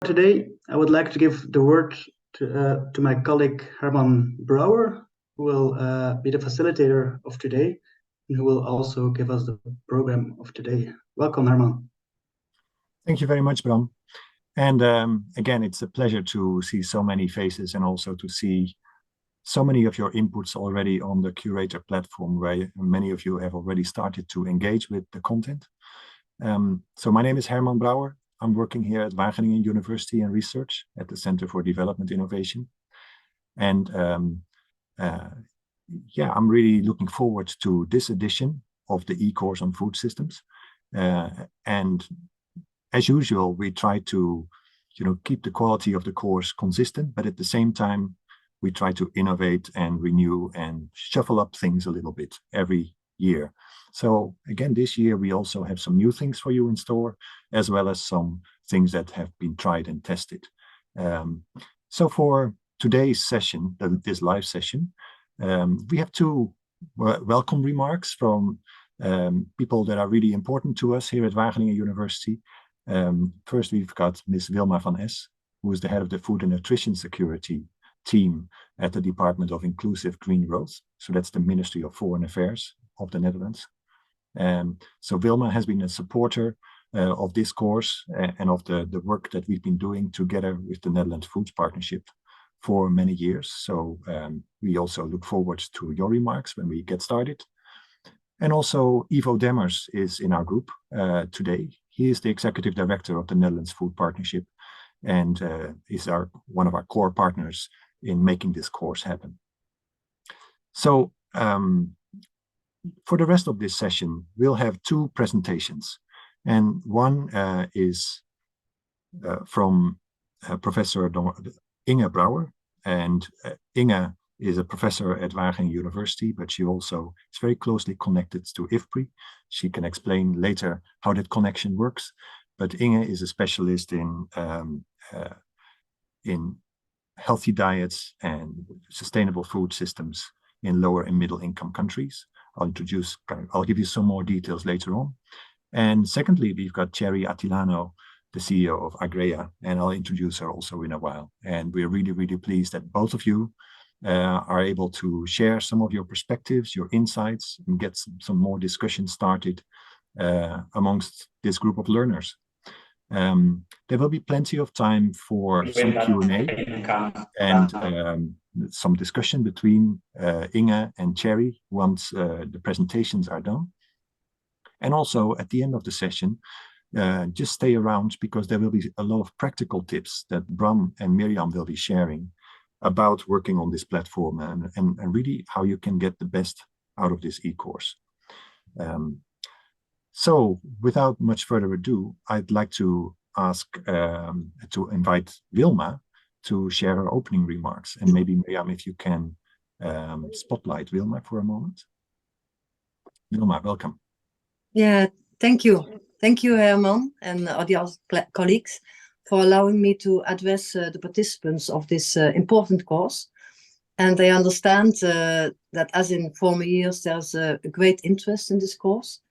Today, I would like to give the word to my colleague Herman Brouwer, who will be the facilitator of today, and who will also give us the program of today. Welcome, Herman. Thank you very much, Bram. And again, it's a pleasure to see so many faces and also to see so many of your inputs already on the Curator platform, where many of you have already started to engage with the content. So my name is Herman Brouwer. I'm working here at Wageningen University and Research at the Center for Development Innovation. And yeah, I'm really looking forward to this edition of the e-course on food systems. And as usual, we try to keep the quality of the course consistent, but at the same time, we try to innovate and renew and shuffle up things a little bit every year. So again, this year, we also have some new things for you in store, as well as some things that have been tried and tested. So for today's session, this live session, we have two welcome remarks from people that are really important to us here at Wageningen University. First, we've got Ms. Wilma van Esch, who is the head of the Food and Nutrition Security team at the Department of Inclusive Green Growth. So that's the Ministry of Foreign Affairs of the Netherlands. So Wilma has been a supporter of this course and of the work that we've been doing together with the Netherlands Foods Partnership for many years. So we also look forward to your remarks when we get started. And also Ivo Demmers is in our group today. He is the Executive Director of the Netherlands Food Partnership and is one of our core partners in making this course happen. So for the rest of this session, we'll have two presentations. And one is from Professor Inge Brouwer. And Inge is a professor at Wageningen University, but she also is very closely connected to IFPRI. She can explain later how that connection works. But Inge is a specialist in healthy diets and sustainable food systems in lower and middle income countries. I'll give you some more details later on. And secondly, we've got Cherrie Atilano, the CEO of Agrea, and I'll introduce her also in a while. And we're really, really pleased that both of you are able to share some of your perspectives, your insights, and get some more discussion started amongst this group of learners. There will be plenty of time for some Q&A and some discussion between Inge and Cherrie once the presentations are done. And also at the end of the session, just stay around because there will be a lot of practical tips that Bram and Miriam will be sharing about working on this platform and really how you can get the best out of this e-course. So without much further ado, I'd like to ask to invite Wilma to share her opening remarks. And maybe Miriam, if you can spotlight Wilma for a moment. Wilma, welcome. Yeah, thank you. Thank you, Herman, and all the other colleagues for allowing me to address the participants of this important course. And I understand that as in former years, there's a great interest in this course.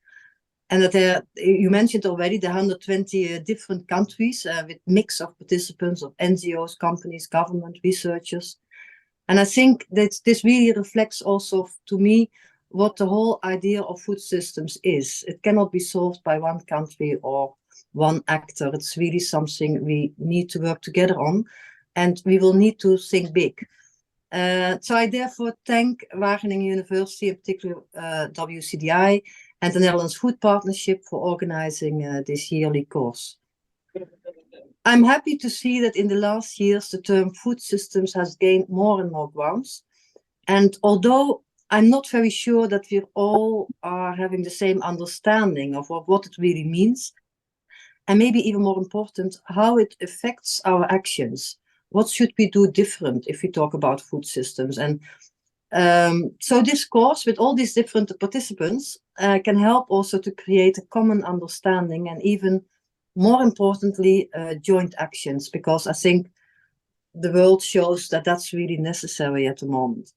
And that you mentioned already the 120 different countries with mix of participants of NGOs, companies, government, researchers. And I think that this really reflects also to me what the whole idea of food systems is. It cannot be solved by one country or one actor. It's really something we need to work together on, and we will need to think big. So I therefore thank Wageningen University, in particular WCDI, and the Netherlands Food Partnership for organizing this yearly course. I'm happy to see that in the last years, the term food systems has gained more and more grounds. And although I'm not very sure that we all are having the same understanding of what it really means, and maybe even more important, how it affects our actions. What should we do different if we talk about food systems? And so this course with all these different participants can help also to create a common understanding and even more importantly, joint actions, because I think the world shows that that's really necessary at the moment.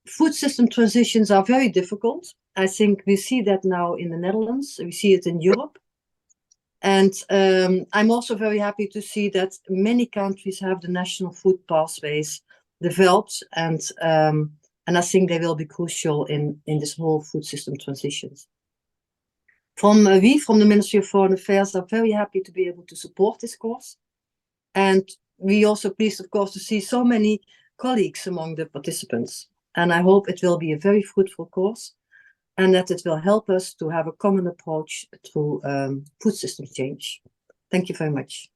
Food system transitions are very difficult. I think we see that now in the Netherlands, we see it in Europe. And I'm also very happy to see that many countries have the national food pathways developed, and I think they will be crucial in this whole food system transitions. From the Ministry of Foreign Affairs are very happy to be able to support this course. And we also pleased, of course, to see so many colleagues among the participants. And I hope it will be a very fruitful course, and that it will help us to have a common approach to food system change. Thank you very much.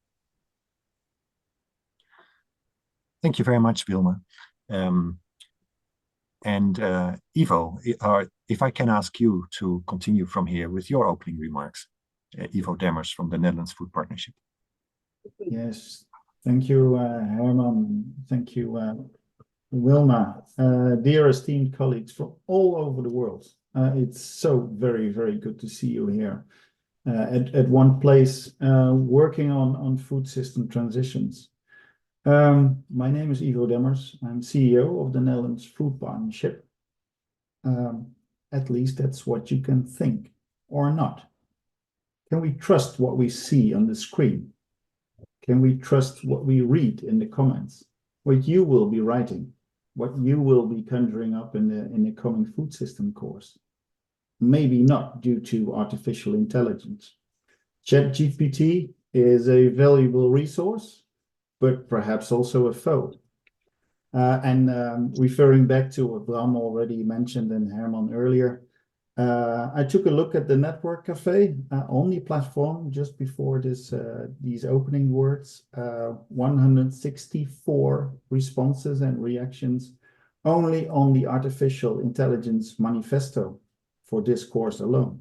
Thank you very much, Wilma. Ivo, if I can ask you to continue from here with your opening remarks. Ivo Demmers from the Netherlands Food Partnership. Yes, thank you, Herman. Thank you, Wilma. Dear esteemed colleagues from all over the world. It's so very, very good to see you here at one place working on food system transitions. My name is Ivo Demmers. I'm CEO of the Netherlands Food Partnership. At least that's what you can think, or not. Can we trust what we see on the screen? Can we trust what we read in the comments? What you will be writing? What you will be conjuring up in the coming food system course? Maybe not, due to artificial intelligence. ChatGPT is a valuable resource, but perhaps also a foe. Referring back to what Bram already mentioned and Herman earlier, I took a look at the Network Cafe Omni platform just before these opening words. 164 responses and reactions only on the artificial intelligence manifesto for this course alone.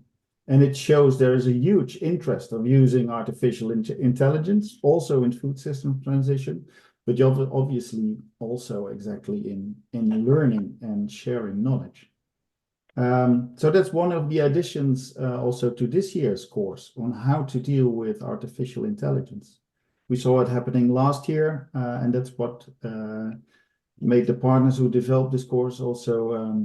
And it shows there is a huge interest of using artificial intelligence also in food system transition, but obviously also exactly in learning and sharing knowledge. So that's one of the additions also to this year's course on how to deal with artificial intelligence. We saw it happening last year, and that's what made the partners who developed this course also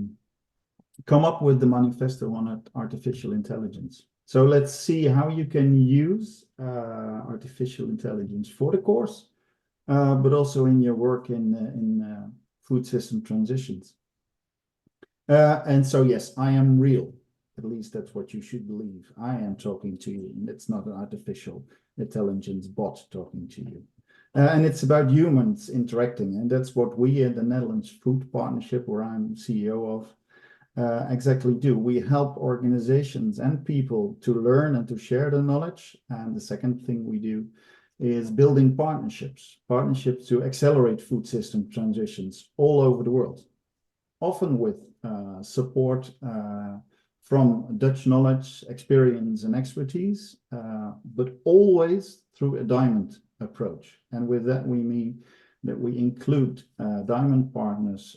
come up with the manifesto on artificial intelligence. So let's see how you can use artificial intelligence for the course, but also in your work in food system transitions. And so, yes, I am real. At least that's what you should believe. I am talking to you. It's not an artificial intelligence bot talking to you. And it's about humans interacting. And that's what we in the Netherlands Food Partnership, where I'm CEO of, exactly do. We help organizations and people to learn and to share the knowledge. And the second thing we do is building partnerships to accelerate food system transitions all over the world, often with support from Dutch knowledge, experience, and expertise, but always through a diamond approach. And with that, we mean that we include diamond partners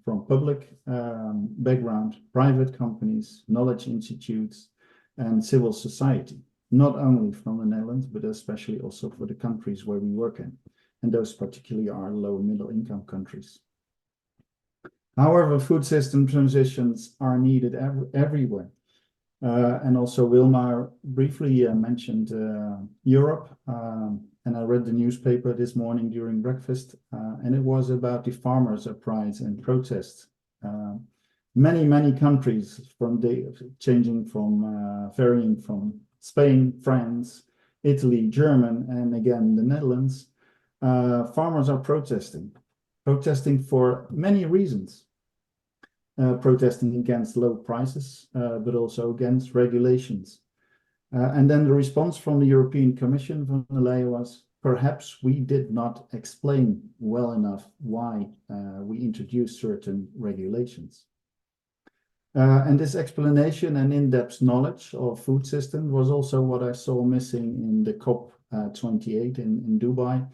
from public background, private companies, knowledge institutes, and civil society, not only from the Netherlands, but especially also for the countries where we work in. And those particularly are low and middle income countries. However, food system transitions are needed everywhere. And also Wilma briefly mentioned Europe. And I read the newspaper this morning during breakfast, and it was about the farmers' uprising and protests. Many countries varying from Spain, France, Italy, Germany, and again the Netherlands. Farmers are protesting for many reasons. Protesting against low prices, but also against regulations. And then the response from the European Commission von der Leyen was, perhaps we did not explain well enough why we introduced certain regulations. And this explanation and in-depth knowledge of food systems was also what I saw missing in the COP28 in Dubai,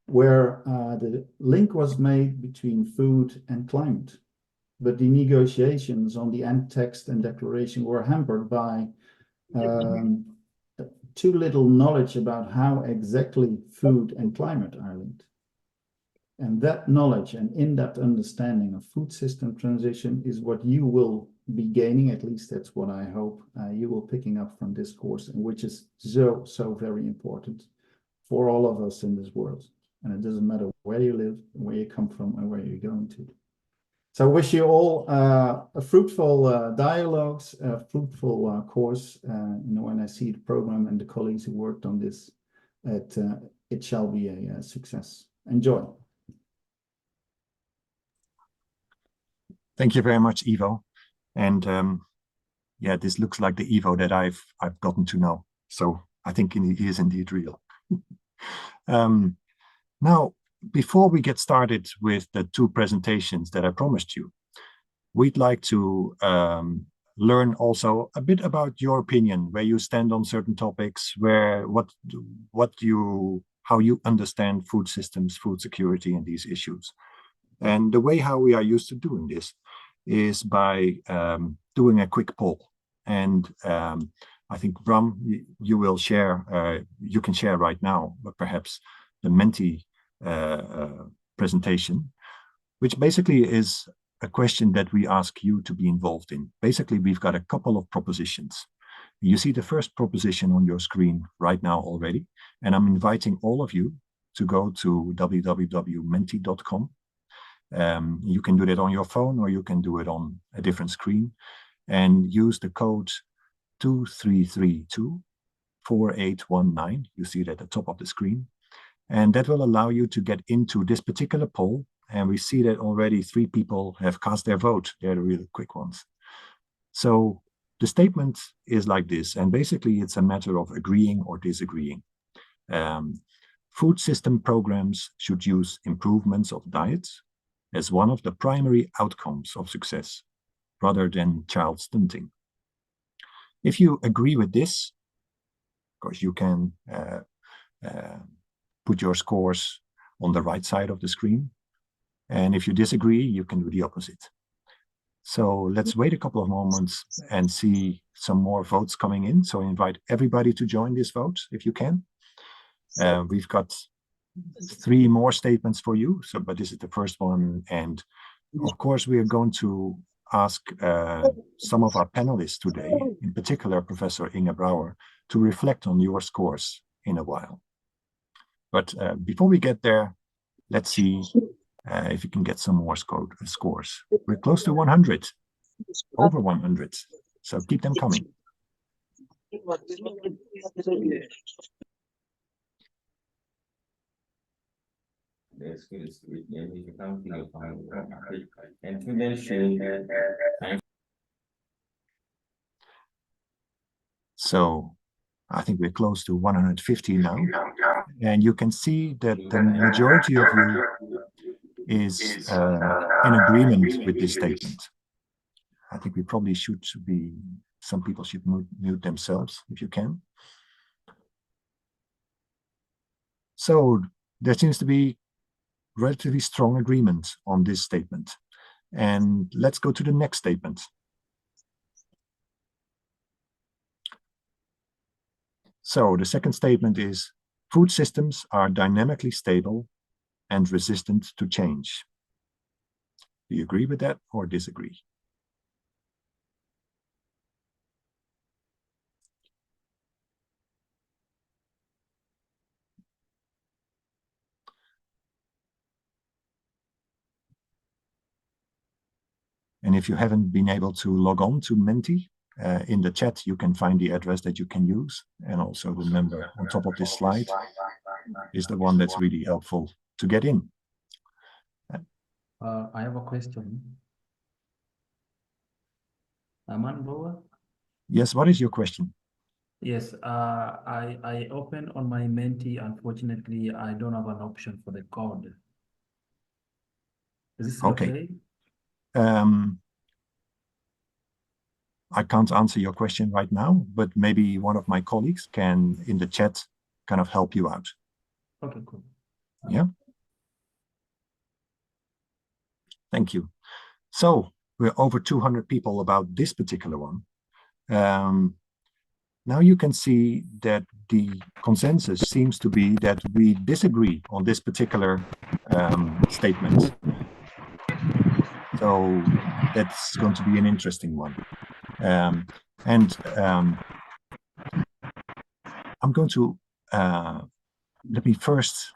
where the link was made between food and climate. But the negotiations on the end text and declaration were hampered by too little knowledge about how exactly food and climate are linked. And that knowledge and in-depth understanding of food system transition is what you will be gaining, at least that's what I hope you will picking up from this course, and which is so very important for all of us in this world. And it doesn't matter where you live, where you come from, and where you're going to. So I wish you all a fruitful dialogues, a fruitful course. When I see the program and the colleagues who worked on this, it shall be a success. Enjoy. Thank you very much, Ivo. And yeah, this looks like the Ivo that I've gotten to know. So I think he is indeed real. Now, before we get started with the two presentations that I promised you, we'd like to learn also a bit about your opinion, where you stand on certain topics, how you understand food systems, food security, and these issues. And the way how we are used to doing this is by doing a quick poll. And I think, Bram, you will share, you can share right now, but perhaps the Menti presentation, which basically is a question that we ask you to be involved in. Basically, we've got a couple of propositions. You see the first proposition on your screen right now already, and I'm inviting all of you to go to www.menti.com. You can do that on your phone, or you can do it on a different screen, and use the code 23324819. You see it at the top of the screen, and that will allow you to get into this particular poll. And we see that already 3 people have cast their vote. They're the really quick ones. So the statement is like this, and basically it's a matter of agreeing or disagreeing. Food system programs should use improvements of diets as one of the primary outcomes of success, rather than child stunting. If you agree with this, of course, you can put your scores on the right side of the screen. And if you disagree, you can do the opposite. So let's wait a couple of moments and see some more votes coming in. So I invite everybody to join this vote if you can. We've got 3 more statements for you, but this is the first one. And of course, we are going to ask some of our panelists today, in particular, Professor Inge Brouwer, to reflect on your scores in a while. But before we get there, let's see if you can get some more scores. We're close to 100, over 100. So keep them coming. So I think we're close to 150 now. And you can see that the majority of you is in agreement with this statement. I think we probably should be, some people should mute themselves if you can. So there seems to be relatively strong agreement on this statement. And let's go to the next statement. So the second statement is, food systems are dynamically stable and resistant to change. Do you agree with that or disagree? And if you haven't been able to log on to Menti, in the chat, you can find the address that you can use. And also the number on top of this slide is the one that's really helpful to get in. I have a question. Brouwer? Yes, what is your question? Yes, I opened on my Menti. Unfortunately, I don't have an option for the code. Is this okay? I can't answer your question right now, but maybe one of my colleagues can, in the chat, kind of help you out. Okay, cool. Yeah. Thank you. So we're over 200 people about this particular one. Now you can see that the consensus seems to be that we disagree on this particular statement. So that's going to be an interesting one. I'm going to, let me first,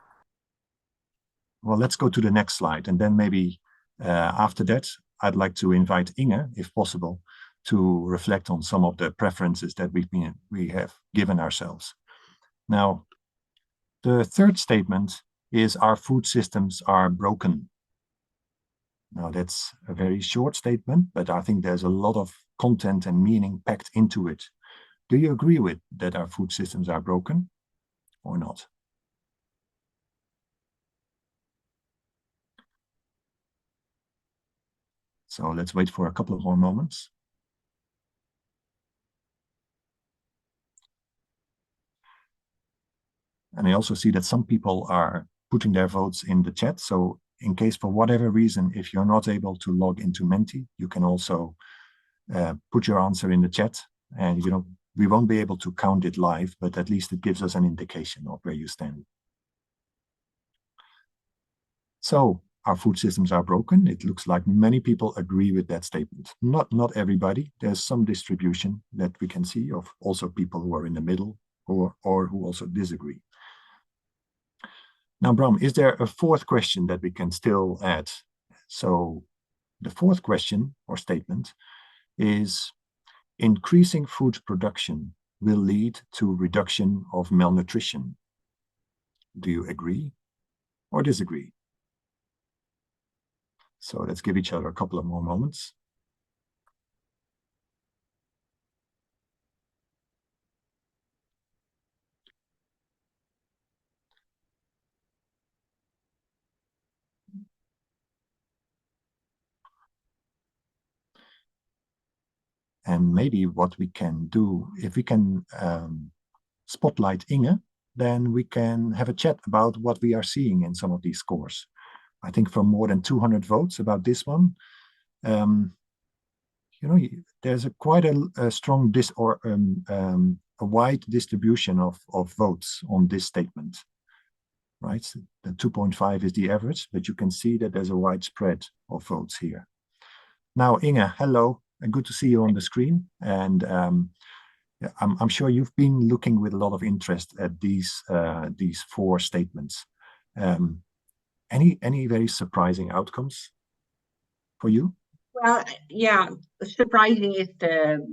well, let's go to the next slide. And then maybe after that, I'd like to invite Inge, if possible, to reflect on some of the preferences that we have given ourselves. Now, the third statement is our food systems are broken. Now, that's a very short statement, but I think there's a lot of content and meaning packed into it. Do you agree with that our food systems are broken or not? So let's wait for a couple of more moments. And I also see that some people are putting their votes in the chat. So in case for whatever reason, if you're not able to log into Menti, you can also put your answer in the chat. And we won't be able to count it live, but at least it gives us an indication of where you stand. So our food systems are broken. It looks like many people agree with that statement. Not everybody. There's some distribution that we can see of also people who are in the middle or who also disagree. Now, Bram, is there a fourth question that we can still add? So the fourth question or statement is increasing food production will lead to reduction of malnutrition. Do you agree or disagree? So let's give each other a couple of more moments. And maybe what we can do, if we can spotlight Inge, then we can have a chat about what we are seeing in some of these scores. I think from more than 200 votes about this one, there's quite a strong a wide distribution of votes on this statement, right? The 2.5 is the average, but you can see that there's a wide spread of votes here. Now, Inge, hello. Good to see you on the screen. And I'm sure you've been looking with a lot of interest at these four statements. Any very surprising outcomes for you? Well, yeah, surprising is the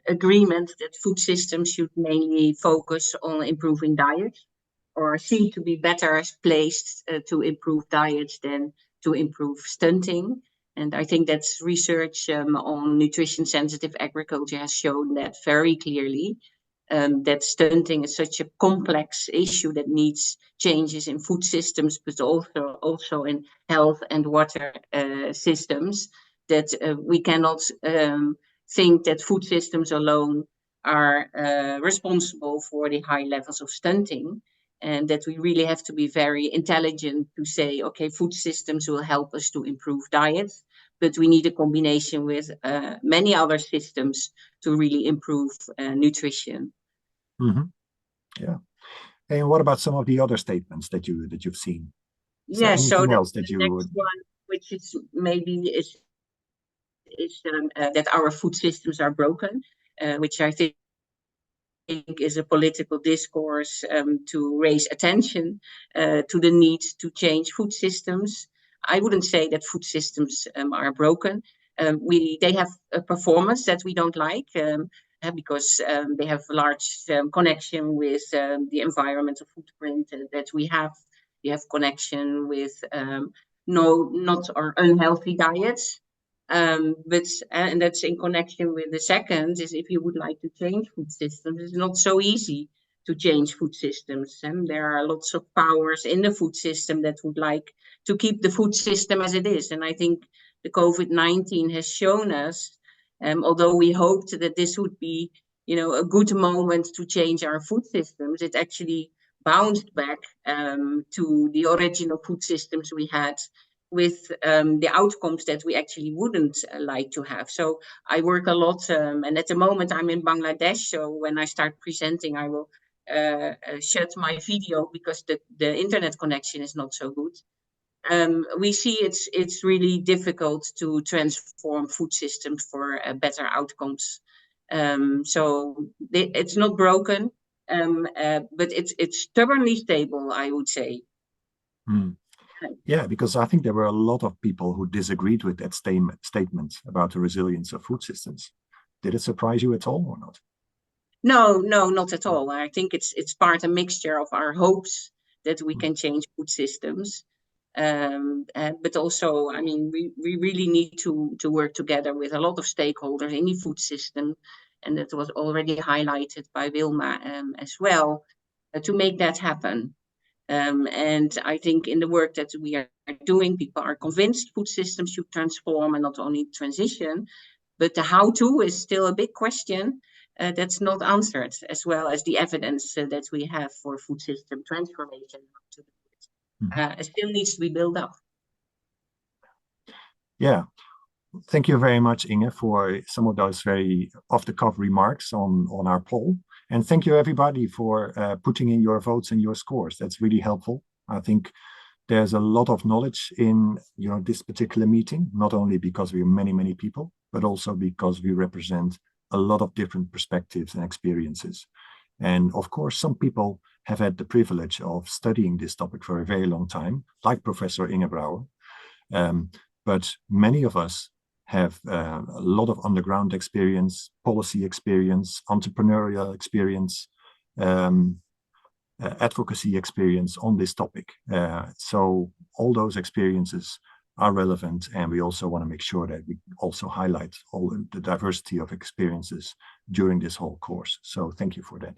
agreement that food systems should mainly focus on improving diets, or seem to be better placed to improve diets than to improve stunting. And I think that's research on nutrition-sensitive agriculture has shown that very clearly, that stunting is such a complex issue that needs changes in food systems, but also in health and water systems, that we cannot think that food systems alone are responsible for the high levels of stunting. And that we really have to be very intelligent to say, okay, food systems will help us to improve diets, but we need a combination with many other systems to really improve nutrition. Mm-hmm. Yeah. And what about some of the other statements that you've seen? Yeah, so else that you next one, which is maybe that our food systems are broken, which I think is a political discourse to raise attention to the need to change food systems. I wouldn't say that food systems are broken. They have a performance that we don't like because they have a large connection with the environmental footprint that we have. We have connection with not our unhealthy diets. But and that's in connection with the second is if you would like to change food systems, it's not so easy to change food systems. And there are lots of powers in the food system that would like to keep the food system as it is. And I think the COVID-19 has shown us, although we hoped that this would be, a good moment to change our food systems, it actually bounced back to the original food systems we had with the outcomes that we actually wouldn't like to have. So I work a lot, and at the moment I'm in Bangladesh. So when I start presenting, I will shut my video because the internet connection is not so good. We see it's really difficult to transform food systems for better outcomes. So it's not broken, but it's stubbornly stable, I would say. Yeah, because I think there were a lot of people who disagreed with that statement about the resilience of food systems. Did it surprise you at all or not? No, not at all. I think it's part a mixture of our hopes that we can change food systems. But also, I mean, we really need to work together with a lot of stakeholders in the food system, and that was already highlighted by Wilma as well, to make that happen. And I think in the work that we are doing, people are convinced food systems should transform and not only transition, but the how-to is still a big question that's not answered, as well as the evidence that we have for food system transformation. Still needs to be built up. Yeah, thank you very much, Inge, for some of those very off-the-cuff remarks on our poll. And thank you, everybody, for putting in your votes and your scores. That's really helpful. I think there's a lot of knowledge in this particular meeting, not only because we are many people, but also because we represent a lot of different perspectives and experiences. And of course, some people have had the privilege of studying this topic for a very long time, like Professor Inge Brouwer. But many of us have a lot of underground experience, policy experience, entrepreneurial experience, advocacy experience on this topic. So all those experiences are relevant, and we also want to make sure that we also highlight all the diversity of experiences during this whole course. So thank you for that.